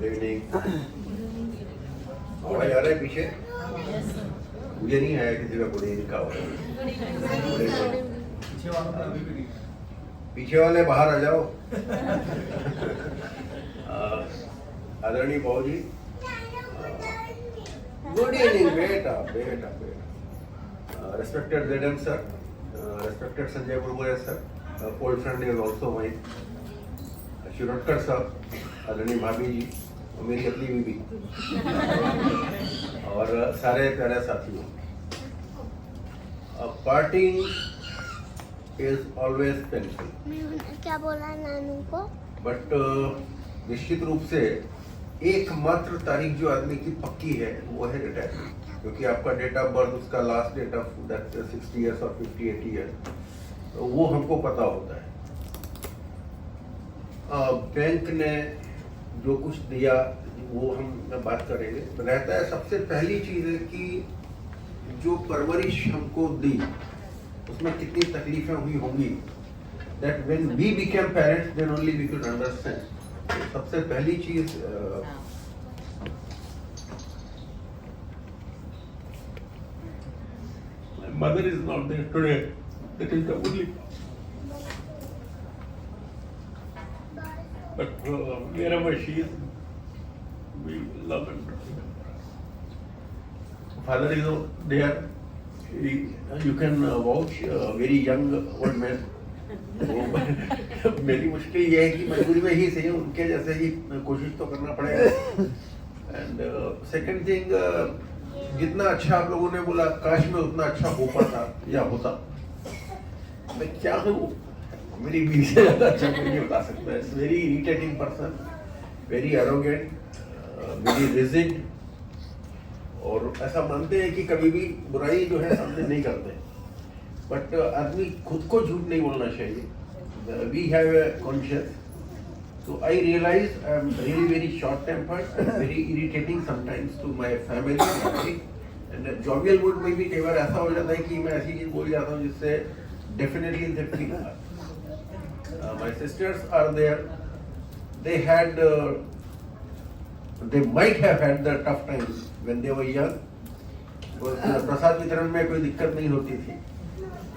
Good evening. आवाज आ रहा है पीछे? मुझे नहीं आया किसी का गुड इवनिंग का आवाज। पीछे वाले बाहर आ जाओ। आदरणीय बाबू जी, गुड इवनिंग। बेटा बेटा बेटा, respected ZM sir, respected Sanjay Gurugure sir, old friend is also mine, Shirotkar sir, आदरणीय भाभी जी, और मेरी अपनी बीवी, और सारे प्यारे साथियों। Parting is always painful. क्या बोला नानू को? बट निश्चित रूप से एकमात्र तारीख जो आदमी की पक्की है वो है रिटायरमेंट, क्योंकि आपका डेट ऑफ बर्थ, उसका last date of that 60 years और 58 ईयर्स, तो वो हमको पता होता है। बैंक ने जो कुछ दिया वो हम बात करेंगे। रहता है सबसे पहली चीज है कि जो परवरिश हमको दी उसमें कितनी तकलीफें हुई होंगी। That when we became parents, then only we could understand. सबसे पहली चीज my mother is not there today. That is the only. But wherever she is, we love and remember. Father is there. You can vouch, very young old man. मेरी मुश्किल ये है कि मजबूरी में ही सही उनके जैसे ही कोशिश तो करना पड़ेगा। एंड सेकंड थिंग, जितना अच्छा आप लोगों ने बोला, काश में उतना अच्छा हो पाता या होता। मैं क्या हूँ, मेरी बीवी से ज्यादा अच्छा कोई नहीं बता सकता। It's very irritating person, very arrogant, very rigid, और ऐसा मानते हैं कि कभी भी बुराई जो है सामने नहीं करते। बट आदमी खुद को झूठ नहीं बोलना चाहिए। We have a conscious, so I realise I am very very short tempered and very irritating sometimes to my family, and jovial mood में भी कई बार ऐसा हो जाता है कि मैं ऐसी चीज बोल जाता हूँ जिससे definitely they feel. My sisters are there, they had, they might have had the tough times when they were young, because प्रसाद वितरण में कोई दिक्कत नहीं होती थी।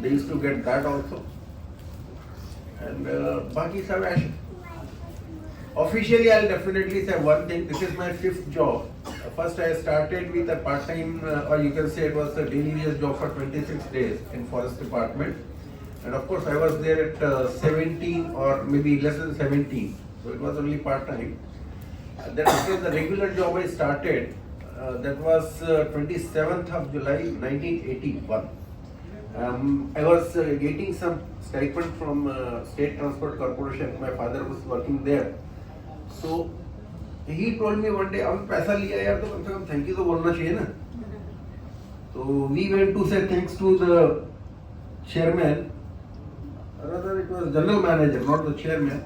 They used to get that also, and बाकी सब ऐसे। Officially, I'll definitely say one thing. This is my 5th job. First, I started with a part-time, or you can say it was a daily wage job for 26 days in Forest Department, and of course, I was there at 17 or maybe less than 17, so it was only part-time. Then after the regular job I started, that was 27th of July 1981. I was getting some stipend from State Transport Corporation. My father was working there. So he told me one day, अब पैसा लिया यार तो कम से कम thank you तो बोलना चाहिए ना। So we went to say thanks to the chairman, rather it was general manager, not the chairman,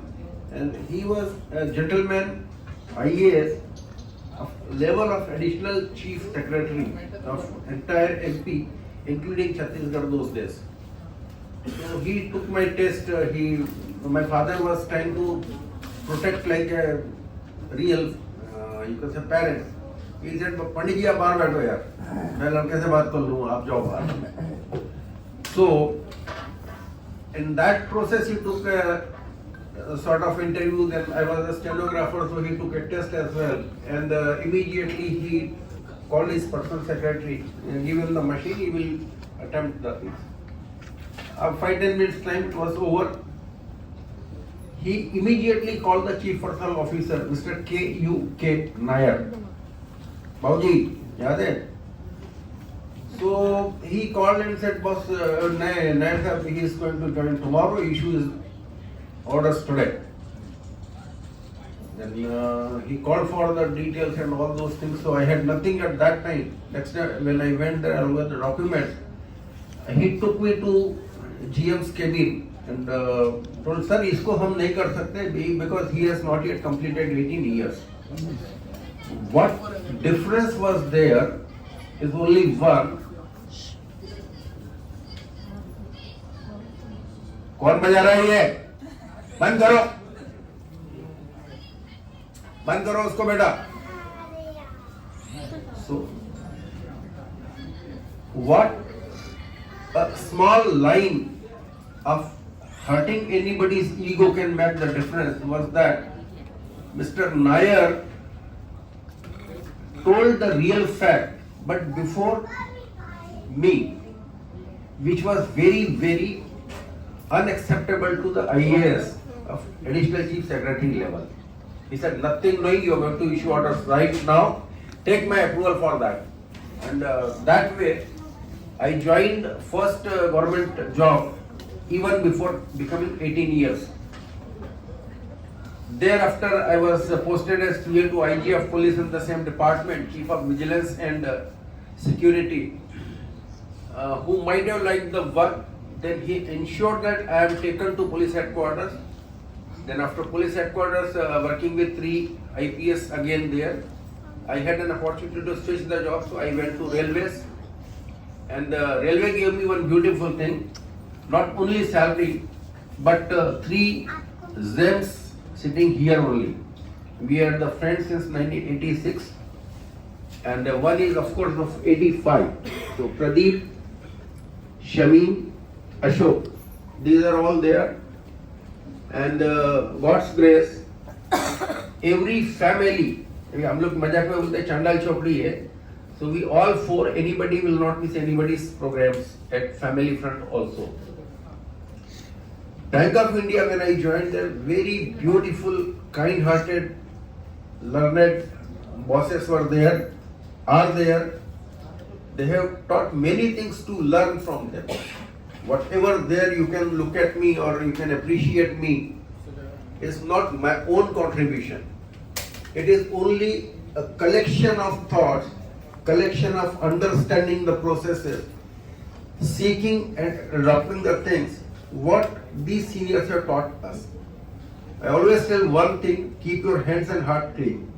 and he was a gentleman, IAS, of level of additional chief secretary of entire MP, including Chhattisgarh those days. So he took my test. My father was trying to protect like a real, you can say parent. He said, "पंडित जी आप बाहर बैठो यार, मैं लड़के से बात कर लूँगा, आप जाओ बाहर." So in that process he took a sort of interview. Then I was a stenographer, so he took a test as well, and immediately he called his personal secretary and give him the machine. He will attempt the things. 5-10 minutes time it was over. He immediately called the chief personnel officer, Mr. K.U.K. Nair. Bauji, yaad hai? So he called and said, "Boss, Nair sir, he is going to join tomorrow. Issue is orders today." Then he called for the details and all those things. So I had nothing at that time. Next time when I went there along with the documents, he took me to GM's cabin and told, "Sir, इसको हम नहीं कर सकते because he has not yet completed 18 years." What difference was there is only one. कौन बजा रहा है ये? बंद करो। बंद करो उसको बेटा. So, what a small line of hurting anybody's ego can make the difference was that Mr. Nair told the real fact, but before me, which was very, very unacceptable to the IAS of Additional Chief Secretary level. He said, nothing knowing, you are going to issue orders right now, take my approval for that. And that way, I joined first government job even before becoming 18 years. Thereafter, I was posted as Tier 2 IG of Police in the same department, Chief of Vigilance and Security, who might have liked the work. Then he ensured that I am taken to police headquarters. Then after police headquarters, working with 3 IPS again there, I had an opportunity to switch the job, so I went to railways. And railway gave me one beautiful thing, not only salary, but 3 gems sitting here only. We are the friends since 1986, and one is of course of 85. So Pradeep, Shamim, Ashok, these are all there. And God's grace, every family, हम लोग मजाक में बोलते हैं चांडाल चौकड़ी है. So we all 4, anybody will not miss anybody's programs at family front also. Bank of India, when I joined there, very beautiful, kind-hearted, learned bosses were there, are there. They have taught many things to learn from them. Whatever there you can look at me or you can appreciate me is not my own contribution. It is only a collection of thoughts, collection of understanding the processes, seeking and adopting the things, what these seniors have taught us. I always tell one thing, keep your hands and heart clean.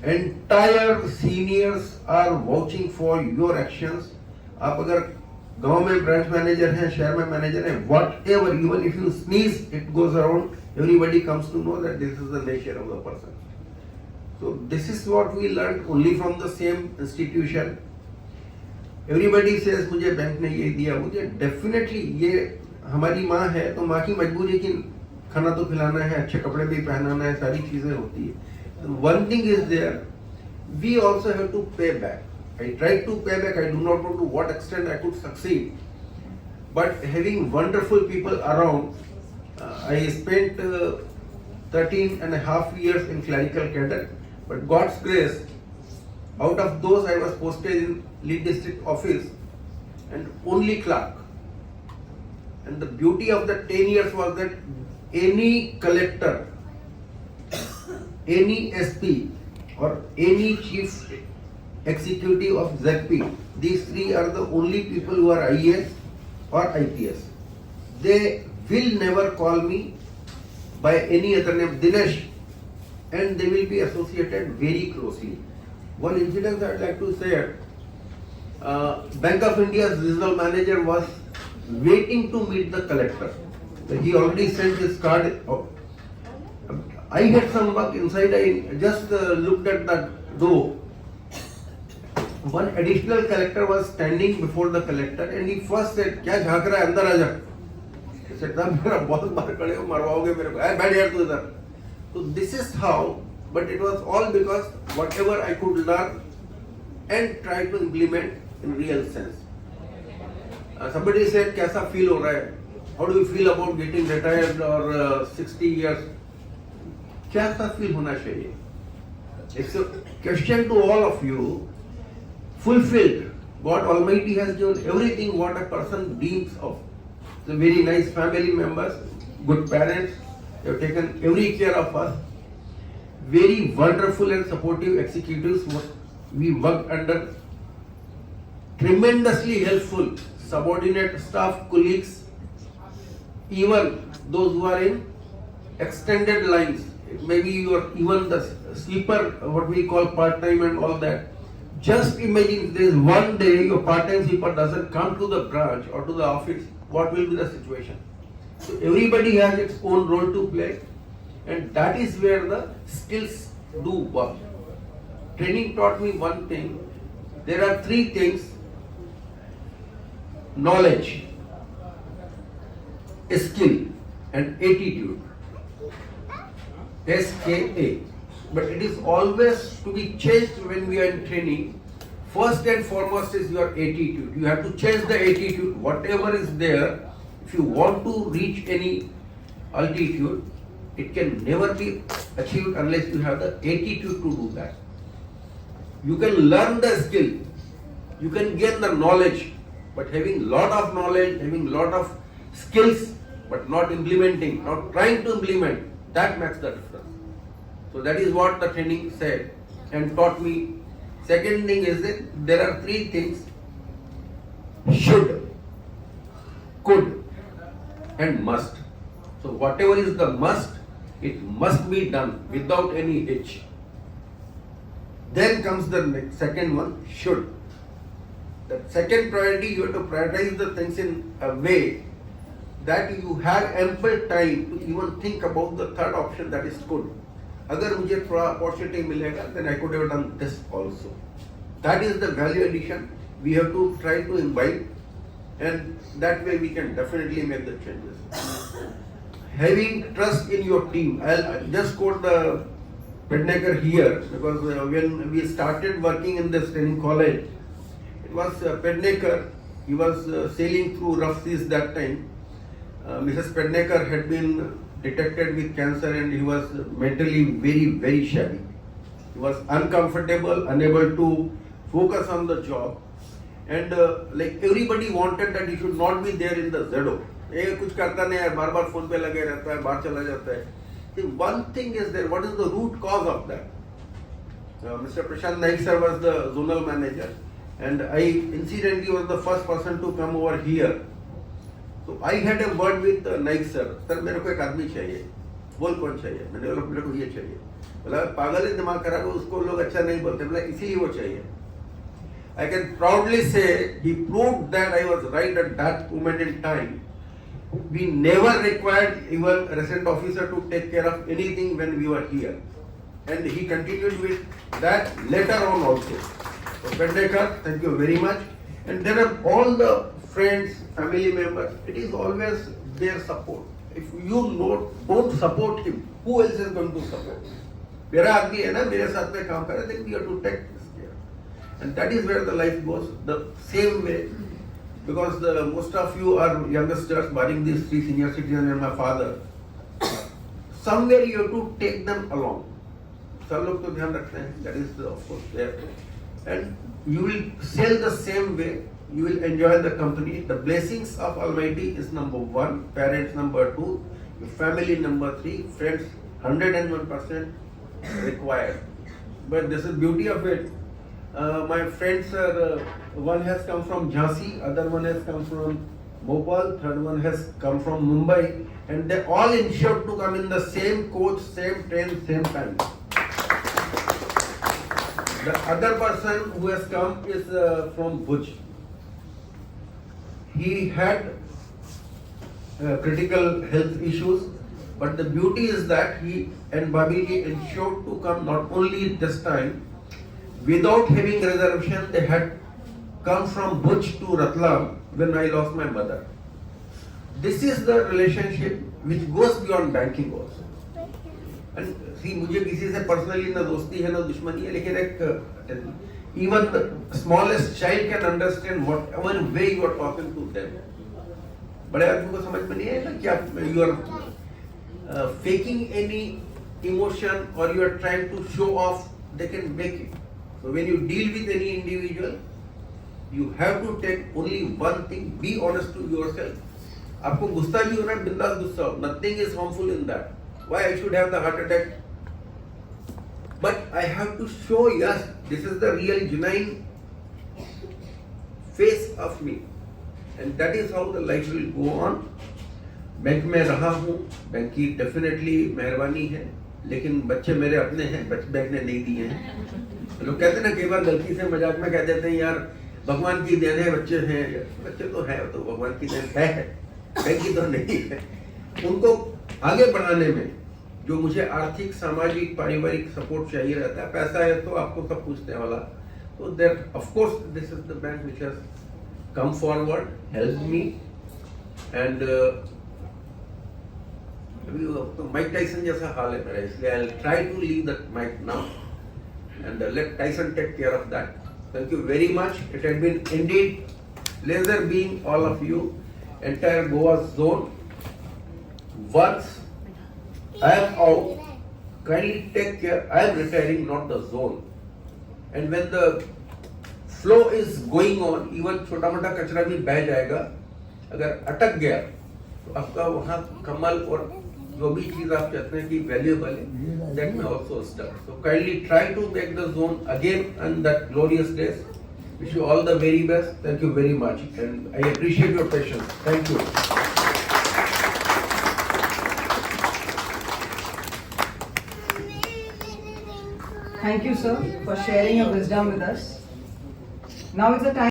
Entire seniors are vouching for your actions. आप अगर गांव में branch manager हैं, शहर में manager हैं, whatever, even if you sneeze, it goes around, everybody comes to know that this is the nature of the person. So this is what we learned only from the same institution. Everybody says मुझे bank ने ये दिया, मुझे definitely ये हमारी माँ है तो माँ की मजबूरी कि खाना तो खिलाना है, अच्छे कपड़े भी पहनाना है, सारी चीजें होती है. One thing is there, we also have to pay back. I tried to pay back, I do not know to what extent I could succeed. But having wonderful people around, I spent 13 and a half years in clerical cadre. But God's grace, out of those I was posted in lead district office and only clerk. And the beauty of the 10 years was that any collector, any SP or any chief executive of ZP, these 3 are the only people who are IAS or IPS. They will never call me by any other name, Dinesh, and they will be associated very closely. One incident I'd like to say, Bank of India's regional manager was waiting to meet the collector. He already sent his card. I had some work inside, I just looked at that door. One additional collector was standing before the collector and he first said, क्या झांक रहा है, अंदर आ जा. He said, मेरा बहुत बार खड़े हो, मरवाओगे मेरे को, बैठ यार तू इधर. So this is how, but it was all because whatever I could learn and try to implement in real sense. Somebody said, कैसा feel हो रहा है? How do you feel about getting retired or 60 years? कैसा feel होना चाहिए? It's a question to all of you. Fulfilled. God Almighty has given everything what a person dreams of. So very nice family members, good parents, they have taken every care of us. Very wonderful and supportive executives we worked under. Tremendously helpful subordinate staff, colleagues, even those who are in extended lines. Maybe you are even the sleeper, what we call part-time and all that. Just imagine if there is one day your part-time sleeper doesn't come to the branch or to the office, what will be the situation? So everybody has its own role to play. and that is where the skills do work. Training taught me one thing. There are three things: knowledge, skill, and attitude. SKA. But it is always to be changed when we are in training. First and foremost is your attitude. You have to change the attitude. Whatever is there, if you want to reach any altitude, it can never be achieved unless you have the attitude to do that. You can learn the skill, you can gain the knowledge, but having lot of knowledge, having lot of skills, but not implementing, not trying to implement, that makes the difference. So that is what the training said and taught me. Second thing is that there are three things: should, could, and must. So whatever is the must, it must be done without any hitch. Then comes the second one, should. The second priority, you have to prioritize the things in a way that you have ample time to even think about the third option, that is could. अगर मुझे थोड़ा opportunity मिलेगा, then I could have done this also. That is the value addition we have to try to imbibe, and that way we can definitely make the changes. Having trust in your team. I'll just quote the Pednecker here, because when we started working in this training college, it was Pednecker. He was sailing through rough seas that time. Mrs. Pednecker had been detected with cancer, and he was mentally very, very shabby. He was uncomfortable, unable to focus on the job, and like everybody wanted that he should not be there in the ZO. ये कुछ करता नहीं है, बार बार phone पे लगे रहता है, बाहर चला जाता है. See, one thing is there. What is the root cause of that? Mr. Prashant Naik sir was the zonal manager, and I incidentally was the first person to come over here. So I had a word with Naik sir. Sir, मेरे को एक आदमी चाहिए. बोल कौन चाहिए? मैंने बोला मेरे को ये चाहिए. बोला पागल है, दिमाग खराब है, उसको लोग अच्छा नहीं बोलते. बोला इसीलिए वो चाहिए. I can proudly say he proved that I was right at that moment in time. We never required even a resident officer to take care of anything when we were here, and he continued with that later on also. So Pednecker, thank you very much. And there are all the friends, family members. It is always their support. If you don't support him, who else is going to support? मेरा आदमी है ना, मेरे साथ में काम करे, then we have to take this care. And that is where the life goes the same way. Because most of you are youngsters, barring these three senior citizens and my father. Somewhere you have to take them along. सब लोग तो ध्यान रखते हैं. That is of course there. And you will sail the same way. You will enjoy the company. The blessings of Almighty is number one. Parents number two. Your family number three. Friends 101% required. But this is beauty of it. My friends are, one has come from Jhansi, other one has come from Bhopal, third one has come from Mumbai, and they all ensured to come in the same coach, same train, same time. The other person who has come is from Bhuj. He had critical health issues, but the beauty is that he and Babiji ensured to come not only this time. Without having reservation, they had come from Bhuj to Ratlam when I lost my mother. This is the relationship which goes beyond banking also. And see, मुझे किसी से personally ना दोस्ती है ना दुश्मनी है, लेकिन एक even the smallest child can understand whatever way you are talking to them. बड़े आदमी को समझ में नहीं है ना क्या you are faking any emotion or you are trying to show off, they can make it. So when you deal with any individual, you have to take only one thing: be honest to yourself. आपको गुस्सा भी हो रहा है, बिंदास गुस्सा हो. Nothing is harmful in that. Why I should have the heart attack? But I have to show, yes, this is the real genuine face of me, and that is how the life will go on. Bank में रहा हूँ, bank की definitely मेहरबानी है, लेकिन बच्चे मेरे अपने हैं, बैंक ने नहीं दिए हैं. लोग कहते हैं ना, कई बार गलती से मजाक में कह देते हैं यार भगवान की देन है, बच्चे हैं. बच्चे तो है, तो भगवान की देन है, बैंक की तो नहीं है. उनको आगे बढ़ाने में जो मुझे आर्थिक सामाजिक पारिवारिक सपोर्ट चाहिए रहता है, पैसा है तो आपको सब पूछने वाला, तो there of course this is the bank which has come forward, help me and अभी तो माइक टाइसन जैसा हाल है मेरा, इसलिए I will try to leave that mike now and let Tyson take care of that. Thank you very much. It had been indeed pleasure being all of you. Entire Goa zone. Once I am out, kindly take care. I am retiring, not the zone. And when the flow is going on, even छोटा मोटा कचरा भी बह जाएगा. अगर अटक गया तो आपका वहाँ कमल और जो भी चीज आप चाहते हैं कि वैल्यूएबल है, that may also start. So kindly try to make the zone again and that glorious days. Wish you all the very best. Thank you very much, and I appreciate your patience. Thank you. Thank you, sir, for sharing your wisdom with us. Now is the time.